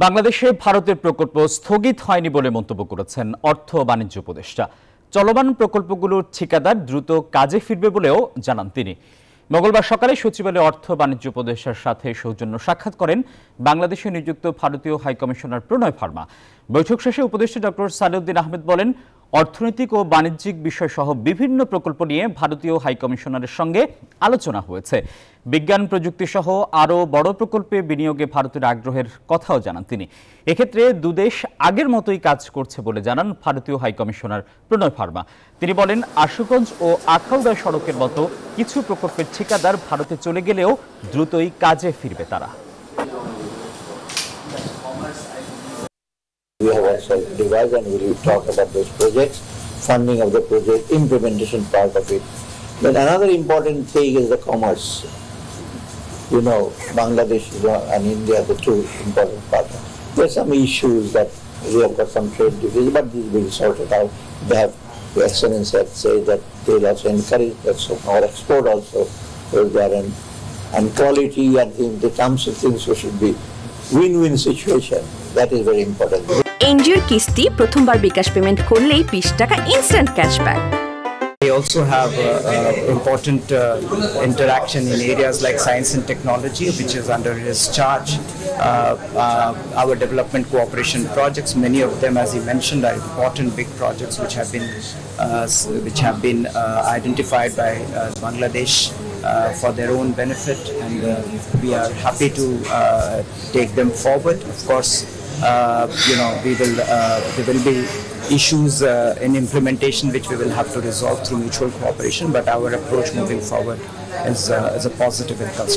বাংলাদেশে ভারতের প্রকল্প স্থগিত হয়নি বলে মন্তব্য করেছেন অর্থ ও বাণিজ্য উপদেষ্টা। চলমান প্রকল্পগুলোর ঠিকাদার দ্রুত কাজে ফিরবে বলেও জানান তিনি। মঙ্গলবার সকালে সচিবালয়ে অর্থ বাণিজ্য উপদেষ্টার সাথে সৌজন্য সাক্ষাৎ করেন বাংলাদেশে নিযুক্ত ভারতীয় হাইকমিশনার প্রণয় ভার্মা। বৈঠক শেষে উপদেষ্টা ডক্টর সালেউদ্দিন আহমেদ বলেন, অর্থনৈতিক ও বাণিজ্যিক বিষয়সহ বিভিন্ন প্রকল্প নিয়ে ভারতীয় হাইকমিশনারের সঙ্গে আলোচনা হয়েছে। বিজ্ঞান প্রযুক্তি সহ আরও বড় প্রকল্পে বিনিয়োগে ভারতের আগ্রহের কথাও জানান তিনি। এক্ষেত্রে দুদেশ আগের মতোই কাজ করছে বলে জানান ভারতীয় হাইকমিশনার প্রণয় ভার্মা। তিনি বলেন, আশুগঞ্জ ও আখাউড়া সড়কের মতো কিছু প্রকল্পের ঠিকাদার ভারতে চলে গেলেও দ্রুতই কাজে ফিরবে তারা। We have also devised and we will talk about those projects, funding of the project, implementation part of it. But another important thing is the commerce. You know, Bangladesh and India are the two important partners. There are some issues that we have got some trade disputes, but these will be sorted out. They have, the Excellency had said that they will also encourage our export also goes there, and quality and the terms of things should be win-win situation. That is very important. এনজিওর কিস্তি প্রথমবার বিকাশ payment করলেই 20 টাকা instant cashback. They also have important interaction in areas like science and technology, which is under his charge. Our development cooperation projects, many of them, as he mentioned, are important big projects which have been identified by Bangladesh for their own benefit, and we are happy to take them forward. Of course, there will be issues in implementation which we will have to resolve through mutual cooperation, but our approach moving forward is a positive and constructive.